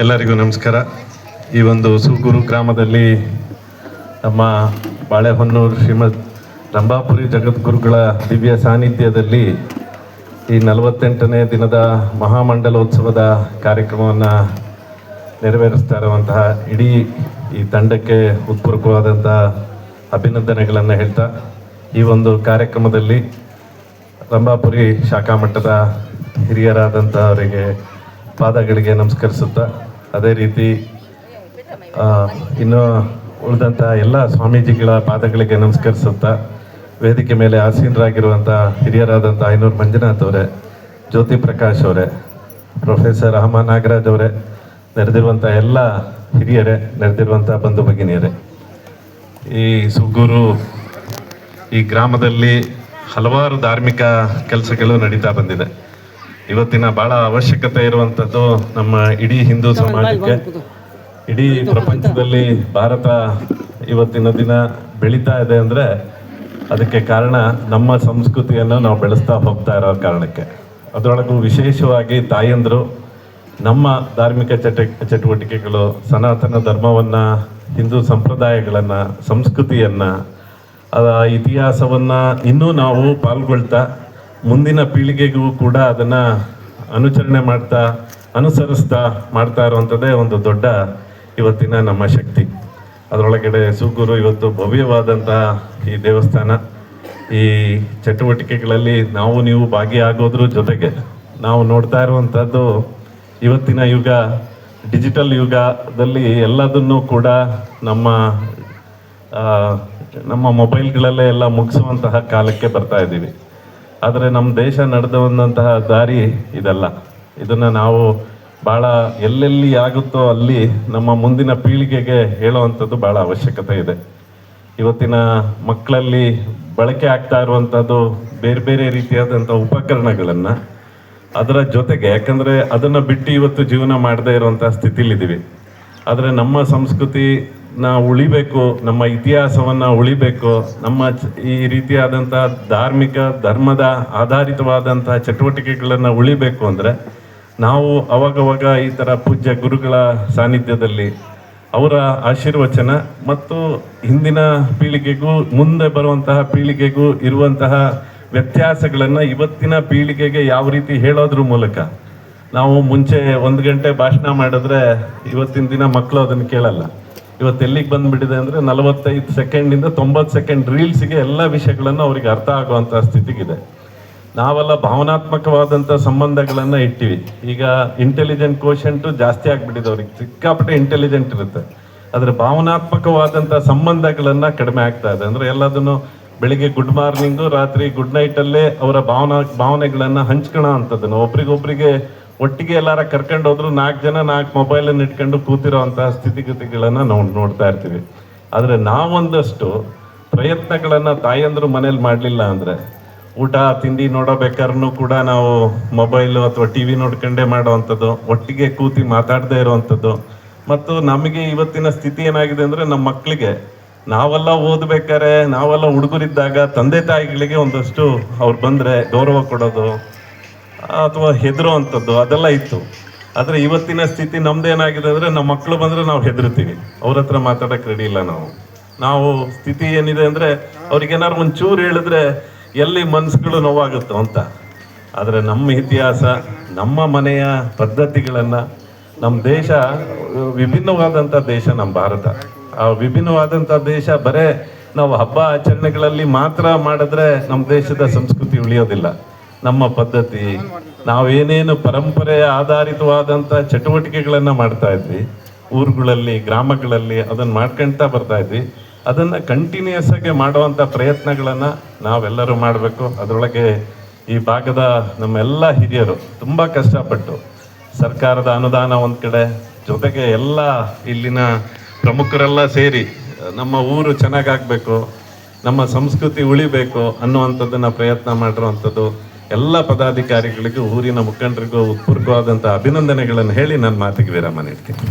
ಎಲ್ಲರಿಗೂ ನಮಸ್ಕಾರ. ಈ ಒಂದು ಸೂಗೂರು ಗ್ರಾಮದಲ್ಲಿ ನಮ್ಮ ಬಾಳೆಹೊನ್ನೂರು ಶ್ರೀಮದ್ ರಂಭಾಪುರಿ ಜಗದ್ಗುರುಗಳ ದಿವ್ಯ ಸಾನ್ನಿಧ್ಯದಲ್ಲಿ ಈ 48ನೇ ದಿನದ ಮಹಾಮಂಡಲೋತ್ಸವದ ಕಾರ್ಯಕ್ರಮವನ್ನು ನೆರವೇರಿಸ್ತಾ ಇರುವಂತಹ ಇಡೀ ಈ ತಂಡಕ್ಕೆ ಹೃತ್ಪೂರ್ವಕವಾದಂಥ ಅಭಿನಂದನೆಗಳನ್ನು ಹೇಳ್ತಾ, ಈ ಒಂದು ಕಾರ್ಯಕ್ರಮದಲ್ಲಿ ರಂಭಾಪುರಿ ಶಾಖಾ ಮಟ್ಟದ ಹಿರಿಯರಾದಂಥವರಿಗೆ ಪಾದಗಳಿಗೆ ನಮಸ್ಕರಿಸುತ್ತಾ, ಅದೇ ರೀತಿ ಇನ್ನು ಉಳಿದಂಥ ಎಲ್ಲ ಸ್ವಾಮೀಜಿಗಳ ಪಾದಗಳಿಗೆ ನಮಸ್ಕರಿಸುತ್ತಾ, ವೇದಿಕೆ ಮೇಲೆ ಆಸೀನರಾಗಿರುವಂಥ ಹಿರಿಯರಾದಂಥ ಐನೂರು ಮಂಜುನಾಥ್ ಅವರೇ, ಜ್ಯೋತಿ ಪ್ರಕಾಶ್ ಅವರೇ, ಪ್ರೊಫೆಸರ್ ಅಹಮ ನಾಗರಾಜ್ ಅವರೇ, ನೆರೆದಿರುವಂಥ ಎಲ್ಲ ಹಿರಿಯರೇ, ನೆರೆದಿರುವಂಥ ಬಂಧು ಭಗಿನಿಯರೇ, ಈ ಸುಗ್ಗೂರು ಈ ಗ್ರಾಮದಲ್ಲಿ ಹಲವಾರು ಧಾರ್ಮಿಕ ಕೆಲಸಗಳು ನಡೀತಾ ಬಂದಿದೆ. ಇವತ್ತಿನ ಭಾಳ ಅವಶ್ಯಕತೆ ಇರುವಂಥದ್ದು ನಮ್ಮ ಇಡೀ ಹಿಂದೂ ಸಮಾಜಕ್ಕೆ, ಇಡೀ ಪ್ರಪಂಚದಲ್ಲಿ ಭಾರತ ಇವತ್ತಿನ ದಿನ ಬೆಳೀತಾ ಇದೆ ಅಂದರೆ ಅದಕ್ಕೆ ಕಾರಣ ನಮ್ಮ ಸಂಸ್ಕೃತಿಯನ್ನು ನಾವು ಬೆಳೆಸ್ತಾ ಹೋಗ್ತಾ ಇರೋ ಕಾರಣಕ್ಕೆ. ಅದರೊಳಗೂ ವಿಶೇಷವಾಗಿ ತಾಯಂದರು ನಮ್ಮ ಧಾರ್ಮಿಕ ಚಟುವಟಿಕೆಗಳು, ಸನಾತನ ಧರ್ಮವನ್ನು, ಹಿಂದೂ ಸಂಪ್ರದಾಯಗಳನ್ನು, ಸಂಸ್ಕೃತಿಯನ್ನು, ಇತಿಹಾಸವನ್ನು ಇನ್ನೂ ನಾವು ಪಾಲ್ಗೊಳ್ತಾ ಮುಂದಿನ ಪೀಳಿಗೆಗೂ ಕೂಡ ಅದನ್ನು ಅನುಸರಣೆ ಮಾಡ್ತಾ ಅನುಸರಿಸ್ತಾ ಮಾಡ್ತಾ ಇರುವಂಥದ್ದೇ ಒಂದು ದೊಡ್ಡ ಇವತ್ತಿನ ನಮ್ಮ ಶಕ್ತಿ. ಅದರೊಳಗಡೆ ಸೂಗೂರು ಇವತ್ತು ಭವ್ಯವಾದಂಥ ಈ ದೇವಸ್ಥಾನ, ಈ ಚಟುವಟಿಕೆಗಳಲ್ಲಿ ನಾವು ನೀವು ಭಾಗಿಯಾಗೋದ್ರ ಜೊತೆಗೆ ನಾವು ನೋಡ್ತಾ ಇರುವಂಥದ್ದು ಇವತ್ತಿನ ಯುಗ, ಡಿಜಿಟಲ್ ಯುಗದಲ್ಲಿ ಎಲ್ಲದನ್ನೂ ಕೂಡ ನಮ್ಮ ಮೊಬೈಲ್ಗಳಲ್ಲೇ ಎಲ್ಲ ಮುಗಿಸುವಂತಹ ಕಾಲಕ್ಕೆ ಬರ್ತಾ ಇದ್ದೀವಿ. ಆದರೆ ನಮ್ಮ ದೇಶ ನಡೆದಂತಹ ದಾರಿ ಇದಲ್ಲ. ಇದನ್ನು ನಾವು ಭಾಳ ಎಲ್ಲೆಲ್ಲಿ ಆಗುತ್ತೋ ಅಲ್ಲಿ ನಮ್ಮ ಮುಂದಿನ ಪೀಳಿಗೆಗೆ ಹೇಳುವಂಥದ್ದು ಭಾಳ ಅವಶ್ಯಕತೆ ಇದೆ. ಇವತ್ತಿನ ಮಕ್ಕಳಲ್ಲಿ ಬಳಕೆ ಆಗ್ತಾ ಇರುವಂಥದ್ದು ಬೇರೆ ಬೇರೆ ರೀತಿಯಾದಂಥ ಉಪಕರಣಗಳನ್ನು, ಅದರ ಜೊತೆಗೆ, ಯಾಕಂದರೆ ಅದನ್ನು ಬಿಟ್ಟು ಇವತ್ತು ಜೀವನ ಮಾಡದೇ ಇರುವಂಥ ಸ್ಥಿತಿಲಿದ್ದೀವಿ. ಆದರೆ ನಮ್ಮ ಸಂಸ್ಕೃತಿನ ಉಳಿಬೇಕು, ನಮ್ಮ ಇತಿಹಾಸವನ್ನು ಉಳಿಬೇಕು, ನಮ್ಮ ಈ ರೀತಿಯಾದಂಥ ಧಾರ್ಮಿಕ ಧರ್ಮದ ಆಧಾರಿತವಾದಂಥ ಚಟುವಟಿಕೆಗಳನ್ನು ಉಳಿಬೇಕು ಅಂದರೆ ನಾವು ಅವಾಗವಾಗ ಈ ಥರ ಪೂಜ್ಯ ಗುರುಗಳ ಸಾನ್ನಿಧ್ಯದಲ್ಲಿ ಅವರ ಆಶೀರ್ವಚನ ಮತ್ತು ಹಿಂದಿನ ಪೀಳಿಗೆಗೂ ಮುಂದೆ ಬರುವಂತಹ ಪೀಳಿಗೆಗೂ ಇರುವಂತಹ ವ್ಯತ್ಯಾಸಗಳನ್ನು ಇವತ್ತಿನ ಪೀಳಿಗೆಗೆ ಯಾವ ರೀತಿ ಹೇಳೋದ್ರ ಮೂಲಕ, ನಾವು ಮುಂಚೆ 1 ಗಂಟೆ ಭಾಷಣ ಮಾಡಿದ್ರೆ ಇವತ್ತಿನ ದಿನ ಮಕ್ಕಳು ಅದನ್ನು ಕೇಳಲ್ಲ. ಇವತ್ತು ಎಲ್ಲಿಗೆ ಬಂದುಬಿಟ್ಟಿದೆ ಅಂದರೆ 45 ಸೆಕೆಂಡಿಂದ 90 ಸೆಕೆಂಡ್ ರೀಲ್ಸಿಗೆ ಎಲ್ಲ ವಿಷಯಗಳನ್ನು ಅವ್ರಿಗೆ ಅರ್ಥ ಆಗುವಂಥ ಸ್ಥಿತಿಗಿದೆ. ನಾವೆಲ್ಲ ಭಾವನಾತ್ಮಕವಾದಂಥ ಸಂಬಂಧಗಳನ್ನು ಇಟ್ಟಿವಿ. ಈಗ ಇಂಟೆಲಿಜೆಂಟ್ ಕೋಶೆಂಟು ಜಾಸ್ತಿ ಆಗಿಬಿಟ್ಟಿದೆ, ಅವ್ರಿಗೆ ಸಿಕ್ಕಾಪಟ್ಟೆ ಇಂಟೆಲಿಜೆಂಟ್ ಇರುತ್ತೆ, ಆದರೆ ಭಾವನಾತ್ಮಕವಾದಂಥ ಸಂಬಂಧಗಳನ್ನು ಕಡಿಮೆ ಆಗ್ತಾ ಇದೆ. ಅಂದರೆ ಎಲ್ಲದನ್ನು ಬೆಳಿಗ್ಗೆ ಗುಡ್ ಮಾರ್ನಿಂಗು, ರಾತ್ರಿ ಗುಡ್ ನೈಟಲ್ಲೇ ಅವರ ಭಾವನೆಗಳನ್ನು ಹಂಚ್ಕೊಳ್ಳೋ ಅಂಥದ್ದನ್ನು, ಒಬ್ರಿಗೊಬ್ರಿಗೆ ಒಟ್ಟಿಗೆ ಎಲ್ಲಾರ ಕರ್ಕೊಂಡು ಹೋದ್ರು 4 ಜನ 4 ಮೊಬೈಲನ್ನು ಇಟ್ಕೊಂಡು ಕೂತಿರೋ ಅಂತಹ ಸ್ಥಿತಿಗತಿಗಳನ್ನು ನಾವು ನೋಡ್ತಾ ಇರ್ತೀವಿ. ಆದರೆ ನಾವೊಂದಷ್ಟು ಪ್ರಯತ್ನಗಳನ್ನು ತಾಯಂದರು ಮನೇಲಿ ಮಾಡಲಿಲ್ಲ ಅಂದರೆ, ಊಟ ತಿಂಡಿ ನೋಡೋಬೇಕಾದ್ರೂ ಕೂಡ ನಾವು ಮೊಬೈಲು ಅಥವಾ ಟಿ ವಿ ನೋಡ್ಕೊಂಡೇ ಮಾಡೋವಂಥದ್ದು, ಒಟ್ಟಿಗೆ ಕೂತಿ ಮಾತಾಡದೇ ಇರೋವಂಥದ್ದು. ಮತ್ತು ನಮಗೆ ಇವತ್ತಿನ ಸ್ಥಿತಿ ಏನಾಗಿದೆ ಅಂದರೆ, ನಮ್ಮ ಮಕ್ಕಳಿಗೆ ನಾವೆಲ್ಲ ಓದಬೇಕಾದ್ರೆ, ನಾವೆಲ್ಲ ಹುಡುಗರಿದ್ದಾಗ ತಂದೆ ತಾಯಿಗಳಿಗೆ ಒಂದಷ್ಟು ಅವ್ರು ಬಂದರೆ ಗೌರವ ಕೊಡೋದು ಅಥವಾ ಹೆದರೋ ಅಂಥದ್ದು ಅದೆಲ್ಲ ಇತ್ತು. ಆದರೆ ಇವತ್ತಿನ ಸ್ಥಿತಿ ನಮ್ದೇನಾಗಿದೆ ಅಂದರೆ, ನಮ್ಮ ಮಕ್ಕಳು ಬಂದರೆ ನಾವು ಹೆದರ್ತೀವಿ, ಅವ್ರ ಹತ್ರ ಮಾತಾಡೋಕ್ಕೆ ರೆಡಿ ಇಲ್ಲ. ನಾವು ಸ್ಥಿತಿ ಏನಿದೆ ಅಂದರೆ, ಅವ್ರಿಗೇನಾದ್ರು ಒಂಚೂರು ಹೇಳಿದ್ರೆ ಎಲ್ಲಿ ಮನಸ್ಸುಗಳು ನೋವಾಗುತ್ತೋ ಅಂತ. ಆದರೆ ನಮ್ಮ ಇತಿಹಾಸ, ನಮ್ಮ ಮನೆಯ ಪದ್ಧತಿಗಳನ್ನು, ನಮ್ಮ ದೇಶ ವಿಭಿನ್ನವಾದಂಥ ದೇಶ ನಮ್ಮ ಭಾರತ. ಆ ವಿಭಿನ್ನವಾದಂಥ ದೇಶ ಬರೇ ನಾವು ಹಬ್ಬ ಆಚರಣೆಗಳಲ್ಲಿ ಮಾತ್ರ ಮಾಡಿದ್ರೆ ನಮ್ಮ ದೇಶದ ಸಂಸ್ಕೃತಿ ಉಳಿಯೋದಿಲ್ಲ. ನಮ್ಮ ಪದ್ಧತಿ, ನಾವೇನೇನು ಪರಂಪರೆಯ ಆಧಾರಿತವಾದಂಥ ಚಟುವಟಿಕೆಗಳನ್ನು ಮಾಡ್ತಾ ಇದ್ವಿ ಊರುಗಳಲ್ಲಿ, ಗ್ರಾಮಗಳಲ್ಲಿ, ಅದನ್ನು ಮಾಡ್ಕೊಳ್ತಾ ಬರ್ತಾ ಇದ್ವಿ. ಅದನ್ನು ಕಂಟಿನ್ಯೂಸ್ ಆಗಿ ಮಾಡುವಂಥ ಪ್ರಯತ್ನಗಳನ್ನು ನಾವೆಲ್ಲರೂ ಮಾಡಬೇಕು. ಅದರೊಳಗೆ ಈ ಭಾಗದ ನಮ್ಮೆಲ್ಲ ಹಿರಿಯರು ತುಂಬ ಕಷ್ಟಪಟ್ಟು ಸರ್ಕಾರದ ಅನುದಾನ ಒಂದು ಕಡೆ, ಜೊತೆಗೆ ಎಲ್ಲ ಇಲ್ಲಿನ ಪ್ರಮುಖರೆಲ್ಲ ಸೇರಿ ನಮ್ಮ ಊರು ಚೆನ್ನಾಗಾಗಬೇಕು, ನಮ್ಮ ಸಂಸ್ಕೃತಿ ಉಳಿಬೇಕು ಅನ್ನುವಂಥದ್ದನ್ನು ಪ್ರಯತ್ನ ಮಾಡಿರುವಂಥದ್ದು ಎಲ್ಲ ಪದಾಧಿಕಾರಿಗಳಿಗೂ, ಊರಿನ ಮುಖಂಡರಿಗೂ ಹೃತ್ಪೂರ್ವಕವಾದಂಥ ಅಭಿನಂದನೆಗಳನ್ನು ಹೇಳಿ ನನ್ನ ಮಾತಿಗೆ ವಿರಾಮ ನೀಡ್ತೀನಿ.